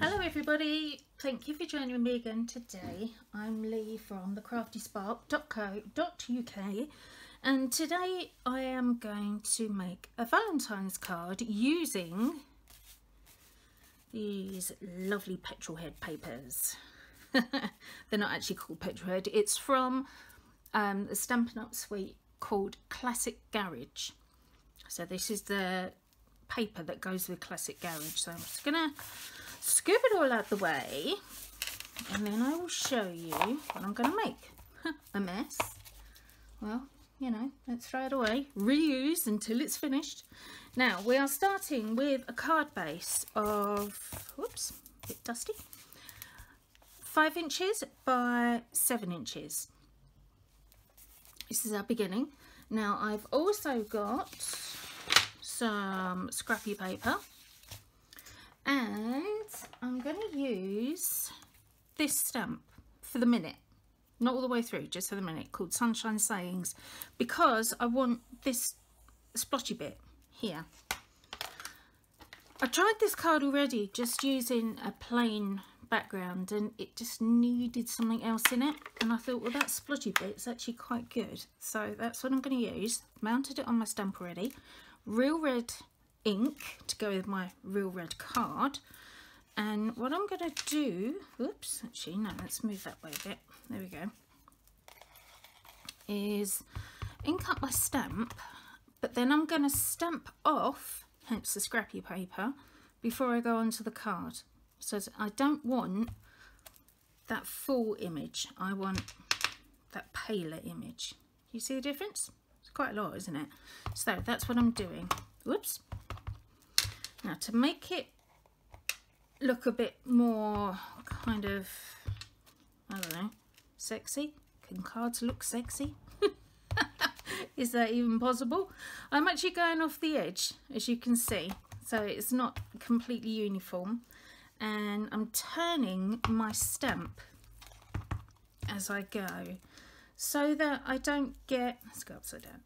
Hello everybody, thank you for joining me again today. I'm Lee from thecraftyspark.co.uk and today I am going to make a Valentine's card using these lovely petrol head papers. They're not actually called petrol head, it's from the Stampin Up suite called Classic Garage. So this is the paper that goes with Classic Garage. So I'm just going to scoop it all out the way and then I will show you what I'm going to make. A mess. Well, you know, let's throw it away. Reuse until it's finished. Now, we are starting with a card base of, whoops, a bit dusty, 5 inches by 7 inches. This is our beginning. Now, I've also got some scrappy paper. And I'm going to use this stamp for the minute, not all the way through, just for the minute, called Sunshine Sayings, because I want this splotchy bit here. I tried this card already just using a plain background and it just needed something else in it, and I thought, well, that splotchy bit's actually quite good, so that's what I'm going to use. Mounted it on my stamp already. Real red ink to go with my real red card, and what I'm going to do, oops, actually no, let's move that way a bit, there we go, is ink up my stamp, but then I'm going to stamp off, hence the scrappy paper, before I go onto the card. So I don't want that full image, I want that paler image. You see the difference? It's quite a lot, isn't it? So that's what I'm doing. Whoops. Now, to make it look a bit more kind of, I don't know, sexy. Can cards look sexy? Is that even possible? I'm actually going off the edge, as you can see, so it's not completely uniform. And I'm turning my stamp as I go so that I don't get, let's go upside down.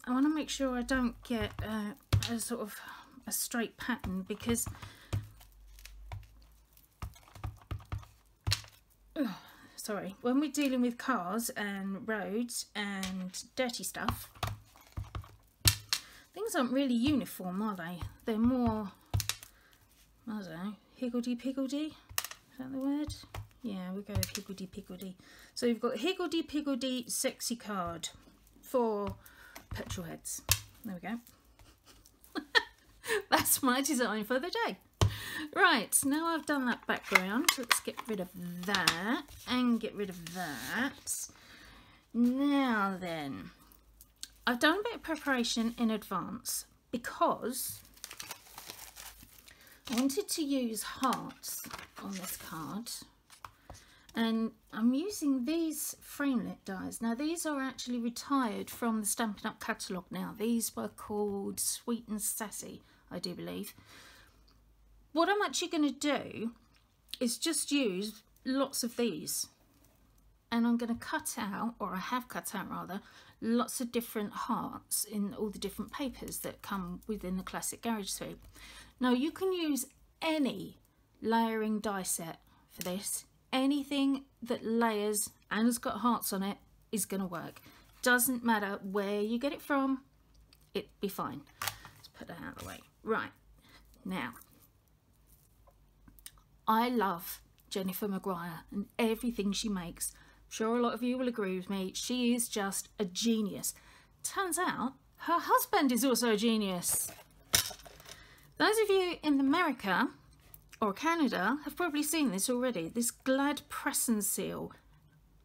I want to make sure I don't get a sort of a straight pattern, because sorry, when we're dealing with cars and roads and dirty stuff, things aren't really uniform, are they? They're more, I don't know, higgledy-piggledy, is that the word? Yeah, we go with higgledy-piggledy. So we've got higgledy-piggledy sexy card for petrol heads. There we go. That's my design for the day. Right, now I've done that background, let's get rid of that and get rid of that. Now then, I've done a bit of preparation in advance because I wanted to use hearts on this card, and I'm using these framelit dies. Now these are actually retired from the Stampin' Up catalogue now. These were called Sweet and Sassy, I do believe. What I'm actually going to do is just use lots of these, and I'm going to cut out, or I have cut out rather, lots of different hearts in all the different papers that come within the Classic Garage suite. Now you can use any layering die set for this. Anything that layers and has got hearts on it is going to work. Doesn't matter where you get it from, it'd be fine. Let's put that out of the way. Right, now, I love Jennifer Maguire and everything she makes. I'm sure a lot of you will agree with me. She is just a genius. Turns out her husband is also a genius. Those of you in America or Canada have probably seen this already. This Glad press and seal.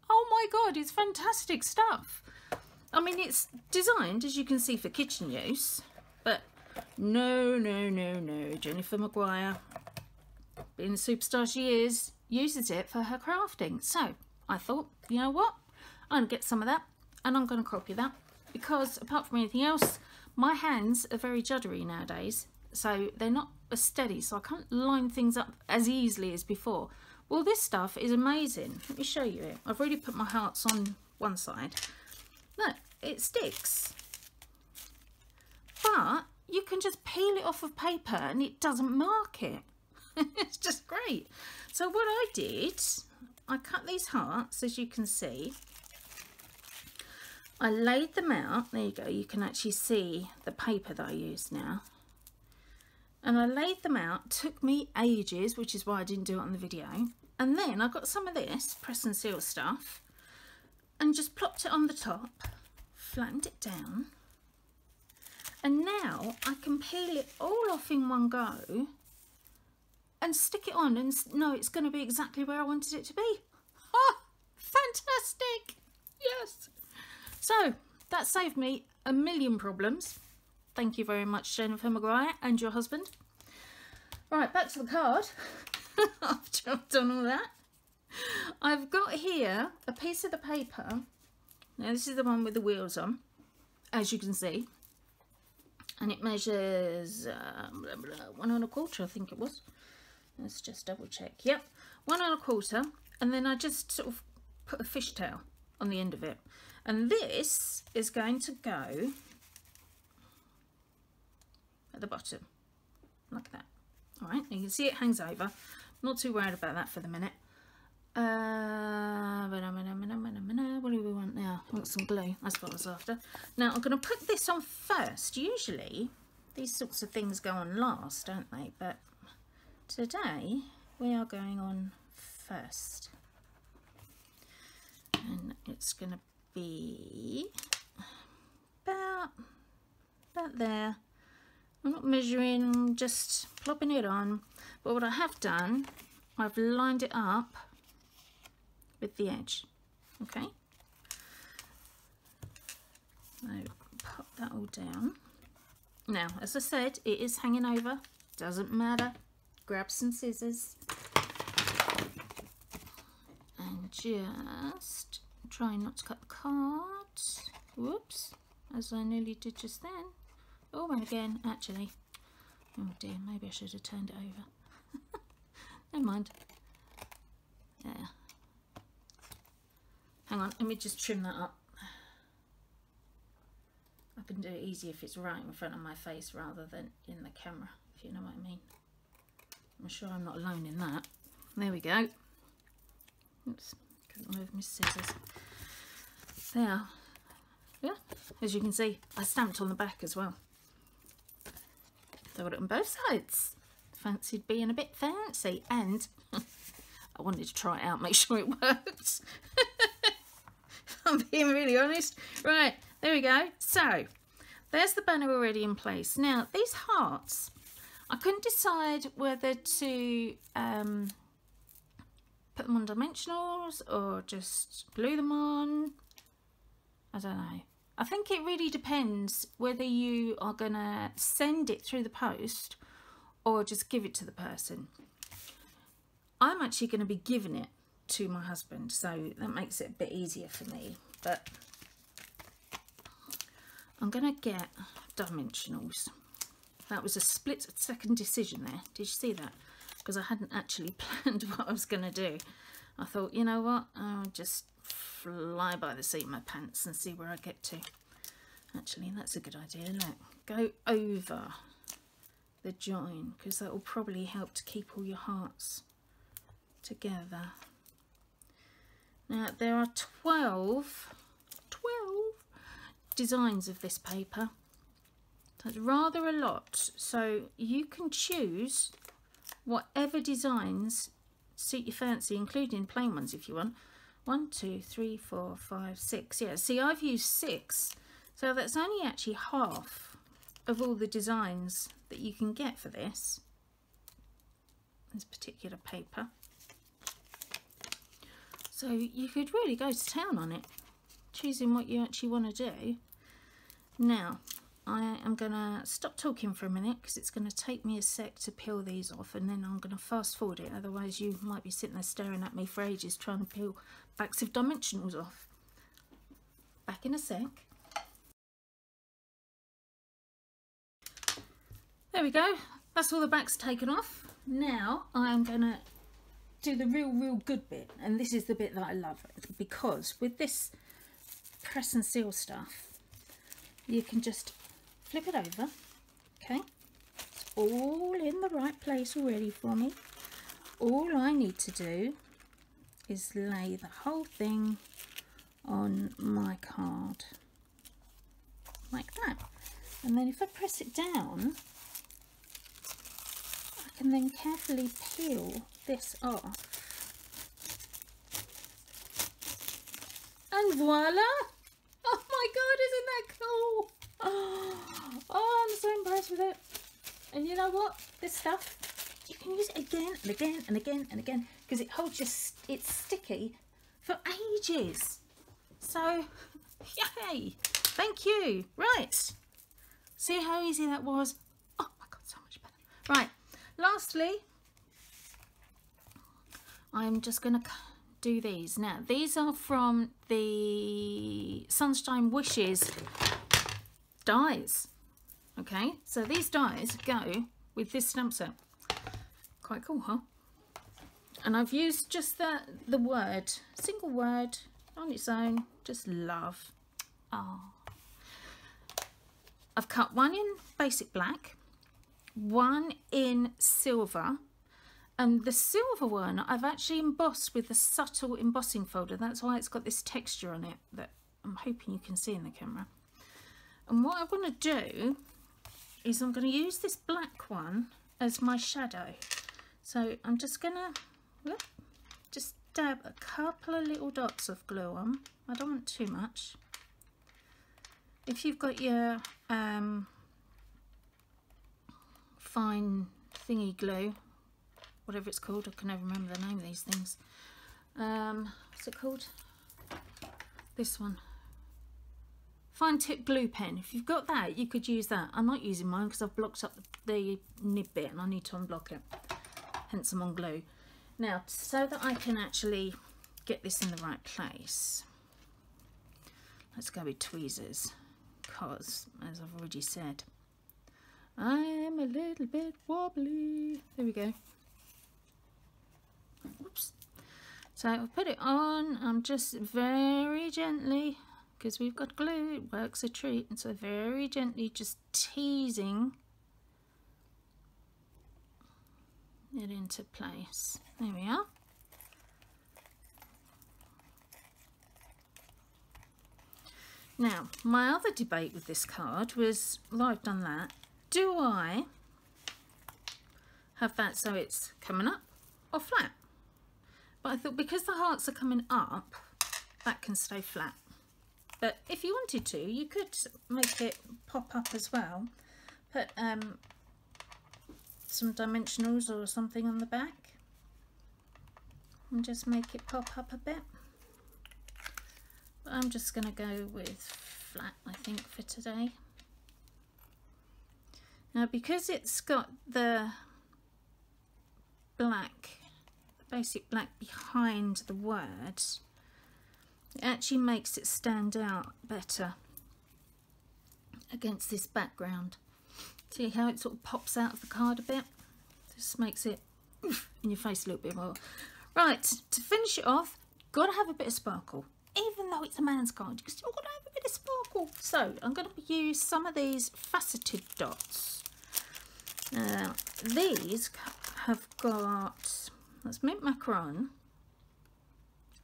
Oh my god, it's fantastic stuff. I mean, it's designed, as you can see, for kitchen use, but no, Jennifer Maguire, being the superstar she is, uses it for her crafting. So I thought, you know what, I'm going to get some of that and I'm going to copy that, because apart from anything else, my hands are very juddery nowadays, so they're not as steady, so I can't line things up as easily as before. Well, this stuff is amazing. Let me show you it. I've already put my hearts on one side. Look, it sticks. But you can just peel it off of paper and it doesn't mark it. It's just great. So what I did, I cut these hearts, as you can see. I laid them out. There you go. You can actually see the paper that I used now. And I laid them out. Took me ages, which is why I didn't do it on the video. And then I got some of this press and seal stuff and just plopped it on the top, flattened it down. And now I can peel it all off in one go and stick it on and know it's going to be exactly where I wanted it to be. Oh, fantastic. Yes. So that saved me a million problems. Thank you very much, Jennifer Maguire and your husband. Right, back to the card. After I've done all that, I've got here a piece of the paper. Now this is the one with the wheels on, as you can see. And it measures 1 1/4, I think it was. Let's just double check. Yep, 1 1/4. And then I just sort of put a fishtail on the end of it. And this is going to go at the bottom, like that. All right, you can see it hangs over. Not too worried about that for the minute. What do we want now? I want some glue. That's what I was after. Now I'm going to put this on first. Usually these sorts of things go on last, don't they? But today we are going on first. And it's going to be about there. I'm not measuring, I'm just plopping it on. But what I have done, I've lined it up with the edge. Okay. So pop that all down. Now, as I said, it is hanging over. Doesn't matter. Grab some scissors and just try not to cut the card. Whoops, as I nearly did just then. Oh, and again, actually. Oh dear, maybe I should have turned it over. Never mind. There. Hang on, let me just trim that up. I can do it easy if it's right in front of my face rather than in the camera, if you know what I mean. I'm sure I'm not alone in that. There we go. Oops, couldn't move my scissors. There. Yeah, as you can see, I stamped on the back as well. So I got it on both sides. Fancied being a bit fancy, and I wanted to try it out, make sure it worked. I'm being really honest. Right, there we go. So there's the banner already in place. Now these hearts, I couldn't decide whether to put them on dimensionals or just glue them on. I don't know. I think it really depends whether you are going to send it through the post or just give it to the person. I'm actually going to be giving it to my husband, so that makes it a bit easier for me. But I'm going to get dimensionals. That was a split-second decision there. Did you see that? Because I hadn't actually planned what I was going to do. I thought, you know what, I'll just fly by the seat of my pants and see where I get to. Actually, that's a good idea. Look, go over the join, because that will probably help to keep all your hearts together. Now there are 12 designs of this paper. That's rather a lot, so you can choose whatever designs suit your fancy, including plain ones if you want. 1, 2, 3, 4, 5, 6. Yeah, see, I've used 6, so that's only actually half of all the designs that you can get for this particular paper. So you could really go to town on it, choosing what you actually want to do. Now, I am going to stop talking for a minute because it's going to take me a sec to peel these off, and then I'm going to fast forward it, otherwise you might be sitting there staring at me for ages trying to peel backs of dimensionals off. Back in a sec. There we go, that's all the backs taken off. Now I'm going to do the real good bit, and this is the bit that I love, because with this press and seal stuff you can just flip it over, okay, it's all in the right place already for me. All I need to do is lay the whole thing on my card like that, and then if I press it down, I can then carefully peel this off, and voila! Oh my god, isn't that cool? Oh, I'm so impressed with it. And you know what, this stuff, you can use it again and again and again and again, because it holds it's sticky for ages. So yay, thank you. Right, see how easy that was? Oh my god, so much better. Right, lastly, I'm just gonna do these. Now these are from the Sunshine Wishes dies. Okay, so these dies go with this stamp set. Quite cool, huh? And I've used just the word, single word on its own, just love. Oh, I've cut one in basic black, one in silver, and the silver one I've actually embossed with a subtle embossing folder. That's why it's got this texture on it that I'm hoping you can see in the camera. And what I want to do is I'm going to use this black one as my shadow. So I'm just going to just dab a couple of little dots of glue on. I don't want too much. If you've got your fine thingy glue, whatever it's called, I can never remember the name of these things. What's it called? This one. Fine tip glue pen. If you've got that, you could use that. I'm not using mine because I've blocked up the nib bit and I need to unblock it. Hence I'm on glue. Now, so that I can actually get this in the right place, let's go with tweezers, because, as I've already said, I'm a little bit wobbly. There we go. Oops. So I'll put it on. I'm just very gently, because we've got glue, it works a treat, and so very gently just teasing it into place. There we are. Now, my other debate with this card was, well, I've done that. Do I have that so it's coming up or flat? But I thought because the hearts are coming up, that can stay flat. But if you wanted to, you could make it pop up as well. Put some dimensionals or something on the back and just make it pop up a bit. But I'm just going to go with flat, I think, for today. Now, because it's got the black, the basic black behind the words, it actually makes it stand out better against this background. See how it sort of pops out of the card a bit? Just makes it in your face a little bit more. Right, to finish it off, got to have a bit of sparkle. Even though it's a man's card, you've still got to have a bit of sparkle. So I'm going to use some of these faceted dots. These have got, that's mint macaron.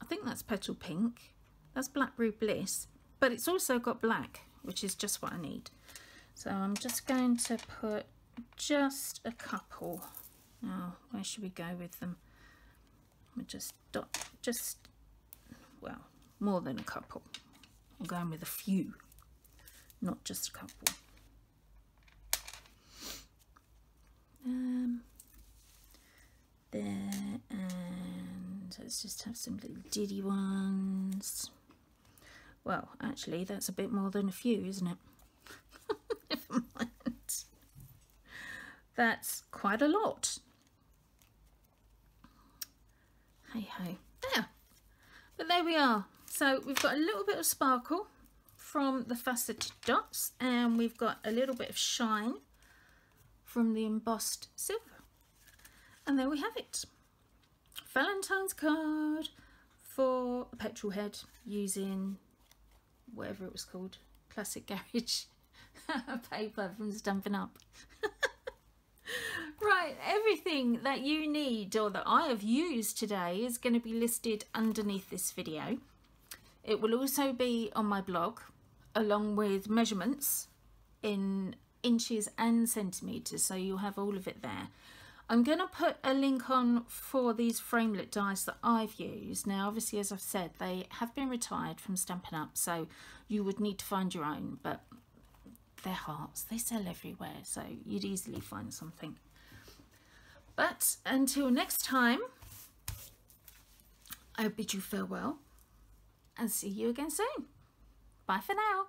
I think that's petal pink. That's blackberry bliss. But it's also got black, which is just what I need. So I'm just going to put just a couple. Now, where should we go with them? We'll just dot, well, more than a couple. I'm going with a few, not just a couple. There, and let's just have some little diddy ones. Well, actually, that's a bit more than a few, isn't it? Never mind. That's quite a lot. Hey ho. There. But there we are. So we've got a little bit of sparkle from the faceted dots, and we've got a little bit of shine from the embossed silver. And there we have it. Valentine's card for a petrol head using whatever it was called, classic garage paper from Stampin' Up. Right, everything that you need or that I have used today is going to be listed underneath this video. It will also be on my blog along with measurements in inches and centimetres, so you'll have all of it there. I'm going to put a link on for these framelit dies that I've used. Now obviously, as I've said, they have been retired from Stampin' Up, so you would need to find your own, but they're hearts, they sell everywhere, so you'd easily find something. But until next time, I bid you farewell and see you again soon. Bye for now.